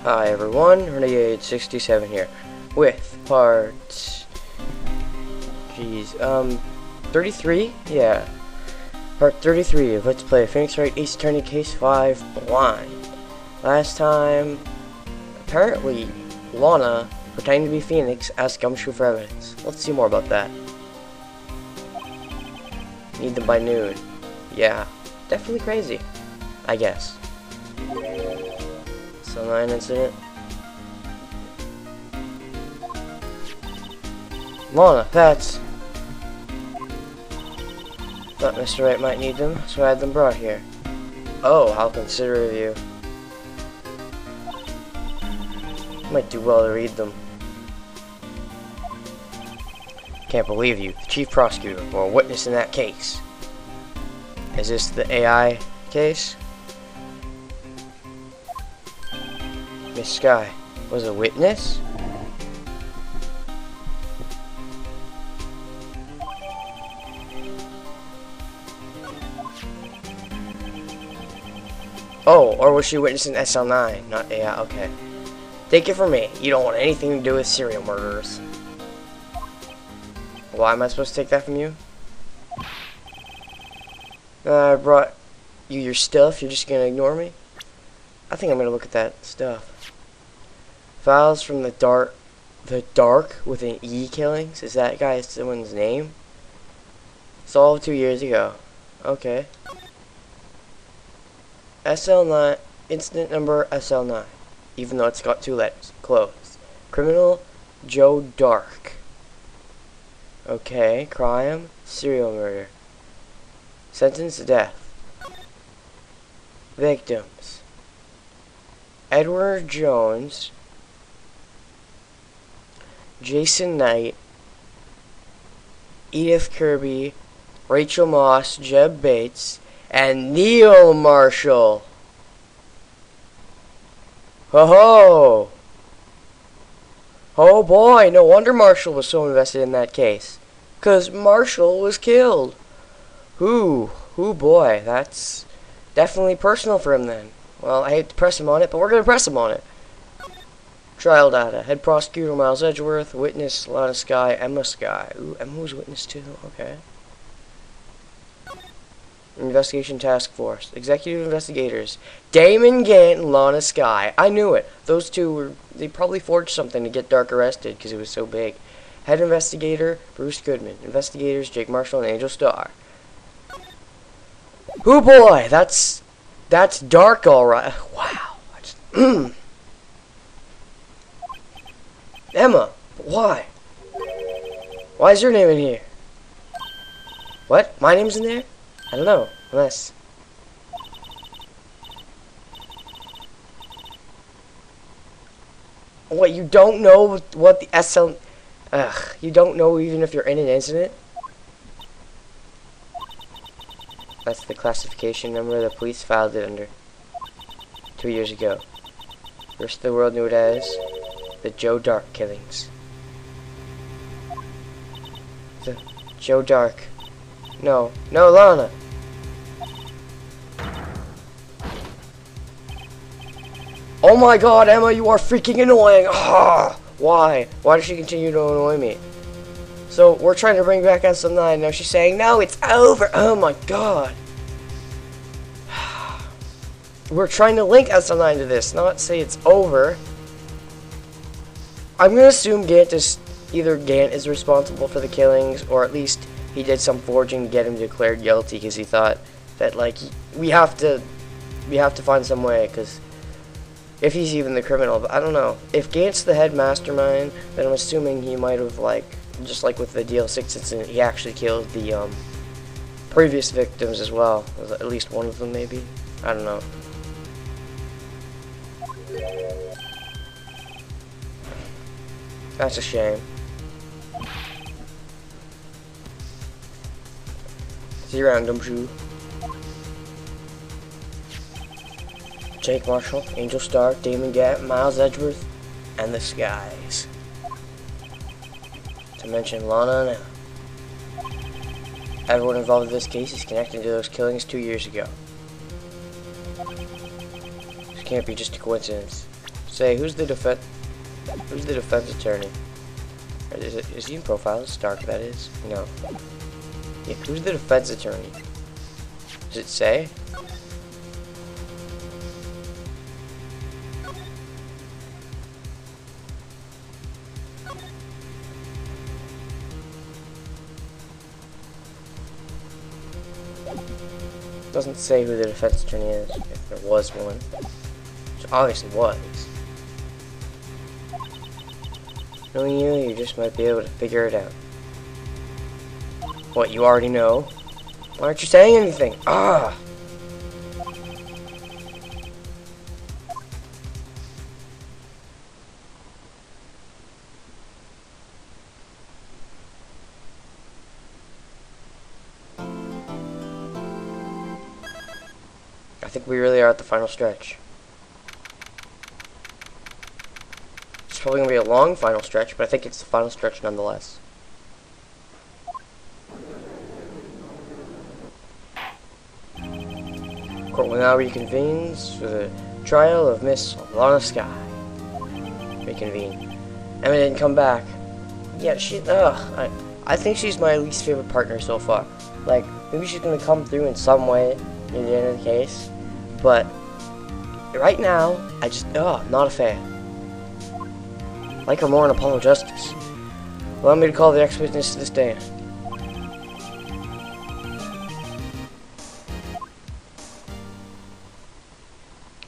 Hi everyone, Renegade 67 here with part 33? Yeah. Part 33 of Let's Play Phoenix Wright Ace Attorney Case 5 Blind. Last time, apparently, Lana, pretending to be Phoenix, asked Gumshoe for evidence. Let's see more about that. Need them by noon. Yeah, definitely crazy, I guess. SL-9 incident. Lana, Pats. Thought Mr. Wright might need them, so I had them brought here. Oh, how considerate of you. Might do well to read them. Can't believe you, the chief prosecutor, or a witness in that case. Is this the AI case? Miss Sky was a witness? Oh, or was she witnessing SL-9, not AI? Okay. Take it from me, you don't want anything to do with serial murderers. Why am I supposed to take that from you? I brought you your stuff, you're just gonna ignore me? I think I'm gonna look at that stuff. Files from the dark with an E killings? Is that guy someone's name? Solved 2 years ago. Okay. SL-9, incident number SL-9. Even though it's got 2 letters. Closed. Criminal Joe Dark. Okay. Crime, serial murder. Sentence to death. Victims. Edward Jones, Jason Knight, Edith Kirby, Rachel Moss, Jeb Bates, and Neil Marshall. Ho ho! Oh boy, no wonder Marshall was so invested in that case. 'Cause Marshall was killed. Ooh boy, that's definitely personal for him then. Well, I hate to press him on it, but we're going to press him on it. Trial data. Head prosecutor Miles Edgeworth. Witness Lana Sky. Emma Sky. Ooh, Emma was witness too. Okay. Investigation Task Force. Executive investigators. Damon Gant and Lana Sky. I knew it. Those two they probably forged something to get Dark arrested because it was so big. Head investigator Bruce Goodman. Investigators Jake Marshall and Angel Starr. Ooh boy, that's Dark, alright. Wow. Emma, why? Why is your name in here? What? My name's in there? I don't know. Unless. What, you don't know what the SL... Ugh, you don't know even if you're in an incident? That's the classification number the police filed it under 2 years ago. The rest of the world knew it as the Joe Dark killings. The Joe Dark. No, Lana! Oh my god, Emma, you are freaking annoying! Ah, why? Why does she continue to annoy me? So, we're trying to bring back SL-9. Now she's saying, no, it's over. Oh my god. We're trying to link SL-9 to this, not say it's over. I'm gonna assume either Gant is responsible for the killings, or at least he did some forging to get him declared guilty because he thought that, like, we have to find some way, because if he's even the criminal, but I don't know. If Gant's the head mastermind, then I'm assuming he might have, like, just like with the DL6 incident, he actually killed the previous victims as well. At least one of them, maybe. I don't know. That's a shame. See you around, Gumshoe. Jake Marshall, Angel Starr, Damon Gant, Miles Edgeworth, and the Skies. To mention Lana and Emma. Everyone involved in this case is connected to those killings 2 years ago. This can't be just a coincidence. Say, who's the defense attorney? Or is he in profile? Stark, that is. No. Yeah, who's the defense attorney? Does it say? Doesn't say who the defense attorney is, if there was one. Which obviously was. Knowing you, you just might be able to figure it out. What, you already know? Why aren't you saying anything? Ah! I think we really are at the final stretch. It's probably going to be a long final stretch, but I think it's the final stretch nonetheless. Court will now reconvenes for the trial of Miss Lana Sky. Reconvene. Emma didn't come back. Yeah, I think she's my least favorite partner so far. Like, maybe she's going to come through in some way near the end of the case. But right now, not a fan. Like her more in Apollo Justice. Allow me to call the next witness to the stand.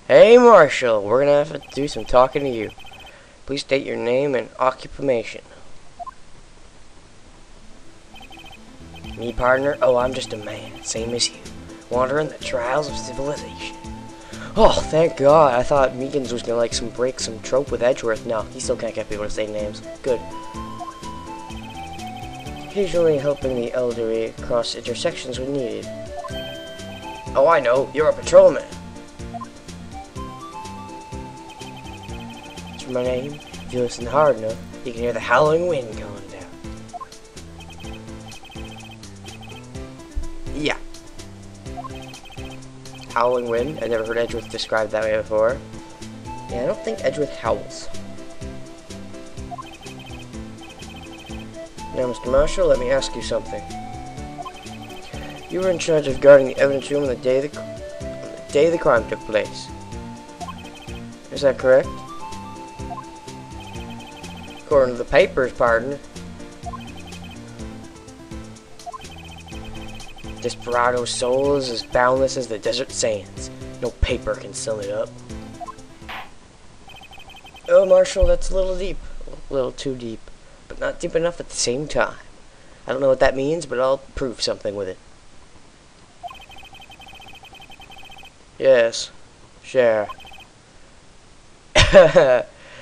Hey Marshall, we're gonna have to do some talking to you. Please state your name and occupation. Me, partner? Oh, I'm just a man, same as you, wandering the trials of civilization. Oh, thank God. I thought Meekins was gonna break some trope with Edgeworth. No, he still can't get people to say names. Good. Occasionally helping the elderly cross intersections when needed. Oh, I know. You're a patrolman. That's my name. If you listen hard enough, you can hear the howling wind going down. Yeah. Howling wind. I never heard Edgeworth described that way before. Yeah, I don't think Edgeworth howls. Now, Mr. Marshall, let me ask you something. You were in charge of guarding the evidence room on the day the crime took place. Is that correct? According to the papers, pardon. Desperado's soul is as boundless as the desert sands. No paper can sum it up. Oh, Marshall, that's a little deep. A little too deep. But not deep enough at the same time. I don't know what that means, but I'll prove something with it. Yes. Sure.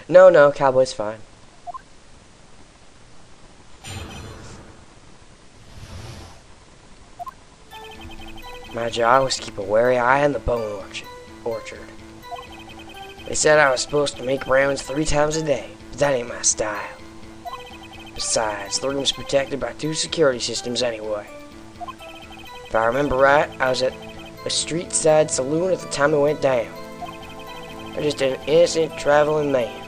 No, Cowboy's fine. My job was to keep a wary eye on the bone orchard. They said I was supposed to make rounds 3 times a day, but that ain't my style. Besides, the room's protected by 2 security systems anyway. If I remember right, I was at a street-side saloon at the time it went down. I'm just an innocent traveling man,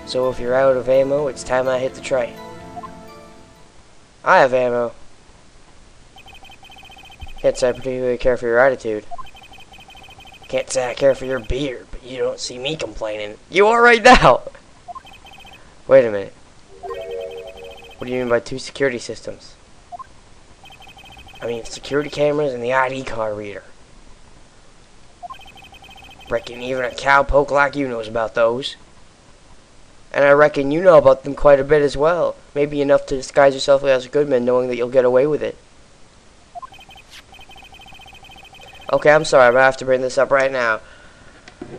so if you're out of ammo, it's time I hit the train. I have ammo. Can't say I particularly care for your attitude. Can't say I care for your beard, but you don't see me complaining. You are right now! Wait a minute. What do you mean by 2 security systems? I mean security cameras and the ID card reader. Reckon even a cowpoke like you knows about those. And I reckon you know about them quite a bit as well. Maybe enough to disguise yourself as a goodman knowing that you'll get away with it. Okay, I'm sorry, I'm gonna have to bring this up right now.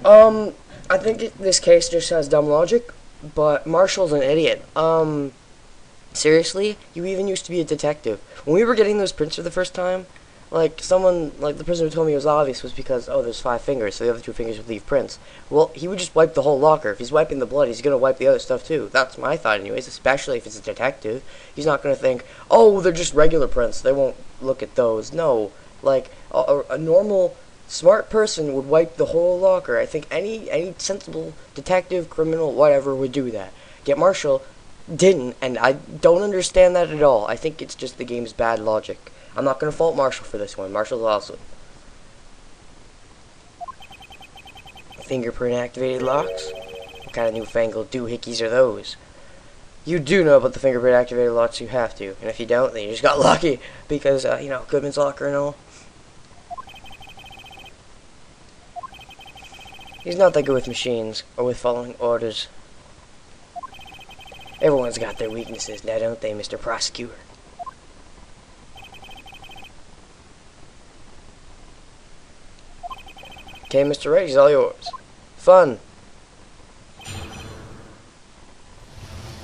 I think this case just has dumb logic, but Marshall's an idiot. Seriously? You even used to be a detective. When we were getting those prints for the first time, the person who told me it was obvious was because, oh, there's 5 fingers, so the other 2 fingers would leave prints. Well, he would just wipe the whole locker. If he's wiping the blood, he's gonna wipe the other stuff too. That's my thought anyways, especially if it's a detective. He's not gonna think, oh, they're just regular prints, they won't look at those. No. Like, a normal smart person would wipe the whole locker. I think any sensible detective, criminal, whatever would do that. Yet Marshall didn't, and I don't understand that at all. I think it's just the game's bad logic. I'm not going to fault Marshall for this one. Marshall's awesome. Fingerprint activated locks? What kind of newfangled doohickeys are those? You do know about the fingerprint activated locks, you have to. And if you don't, then you just got lucky. Because, you know, Goodman's locker and all. He's not that good with machines, or with following orders. Everyone's got their weaknesses, now don't they, Mr. Prosecutor? Okay, Mr. Wright, he's all yours. Fun.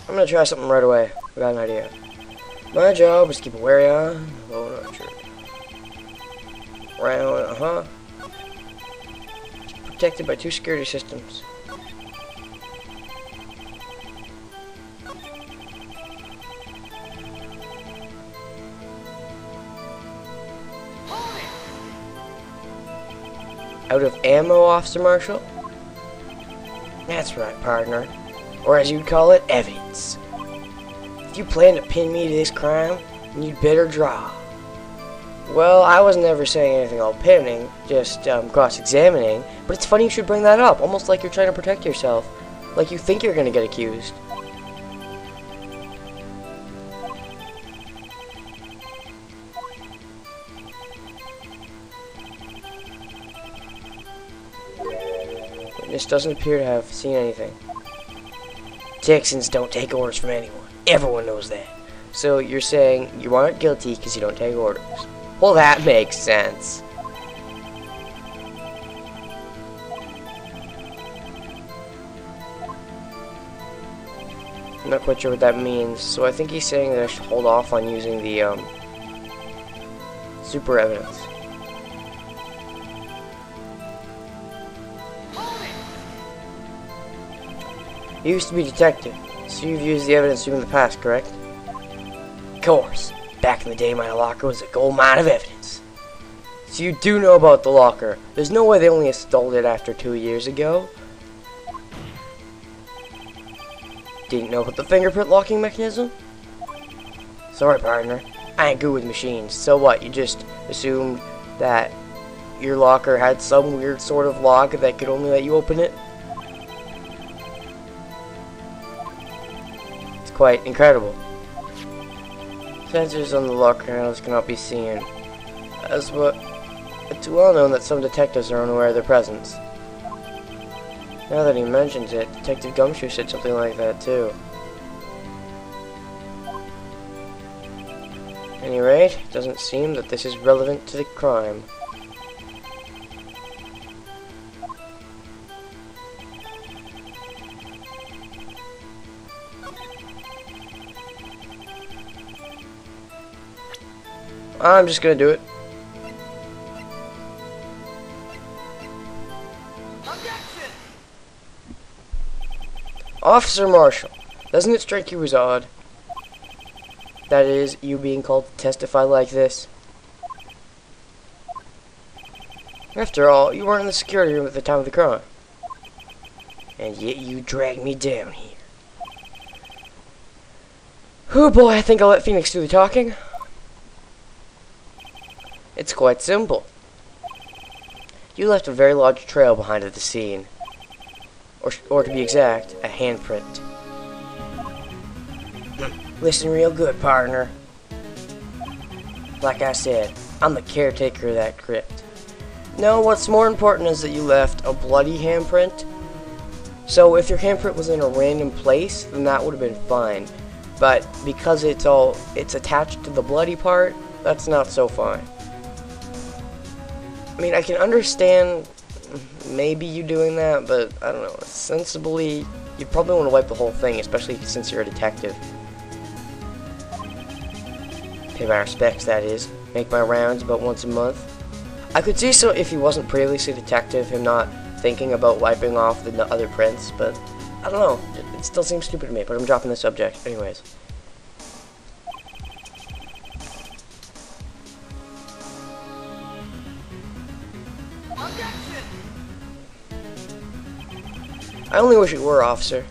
I'm gonna try something right away. I got an idea. My job is to keep a wary eye. Oh, not true. Round, protected by 2 security systems. Out of ammo, Officer Marshall? That's right, partner. Or as you'd call it, evidence. If you plan to pin me to this crime, then you'd better draw. Well, I was never saying anything about pinning, just cross-examining, but it's funny you should bring that up, almost like you're trying to protect yourself, like you think you're going to get accused. Witness doesn't appear to have seen anything. Texans don't take orders from anyone. Everyone knows that. So you're saying you aren't guilty because you don't take orders. Well, that makes sense. I'm not quite sure what that means, so I think he's saying that I should hold off on using the super evidence. You used to be a detective, so you've used the evidence in the past, correct? Of course. Back in the day, my locker was a gold mine of evidence. So you do know about the locker. There's no way they only installed it after 2 years ago. Didn't know about the fingerprint locking mechanism? Sorry, partner. I ain't good with machines. So what? You just assumed that your locker had some weird sort of lock that could only let you open it? It's quite incredible. Sensors on the locker handles cannot be seen. It's well known that some detectives are unaware of their presence. Now that he mentions it, Detective Gumshoe said something like that too. At any rate, it doesn't seem that this is relevant to the crime. I'm just gonna do it. Objection! Officer Marshall, doesn't it strike you as odd? That is, you being called to testify like this? After all, you weren't in the security room at the time of the crime. And yet you dragged me down here. Oh boy, I think I'll let Phoenix do the talking. It's quite simple. You left a very large trail behind at the scene. Or to be exact, a handprint. Listen real good, partner. Like I said, I'm the caretaker of that crypt. No, what's more important is that you left a bloody handprint. So if your handprint was in a random place, then that would have been fine. But because it's attached to the bloody part, that's not so fine. I mean, I can understand maybe you doing that, but I don't know. Sensibly, you probably want to wipe the whole thing, especially since you're a detective. Pay my respects, that is. Make my rounds about once a month. I could see so if he wasn't previously a detective, him not thinking about wiping off the other prints, but I don't know. It still seems stupid to me, but I'm dropping the subject. Anyways. I only wish it were, officer.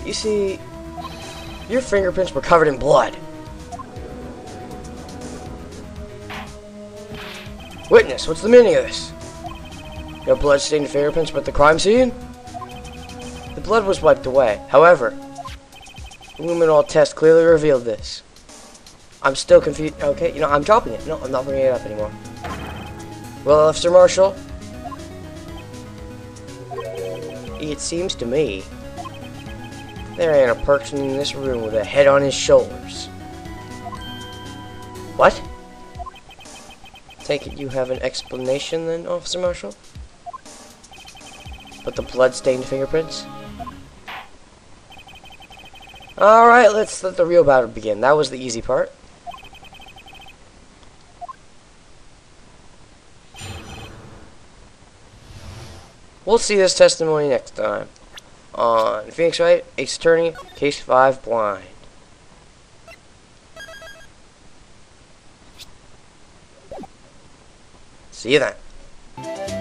You see, your fingerprints were covered in blood. Witness, what's the meaning of this? No blood-stained fingerprints but the crime scene? The blood was wiped away. However, the luminol test clearly revealed this. I'm still confused. Okay, you know, I'm dropping it. No, I'm not bringing it up anymore. Well, Officer Marshall, it seems to me there ain't a person in this room with a head on his shoulders. What? Take it you have an explanation then, Officer Marshall? But the blood-stained fingerprints? Alright, let's let the real battle begin. That was the easy part. We'll see this testimony next time on Phoenix Wright, Ace Attorney, Case 5 Blind. See you then.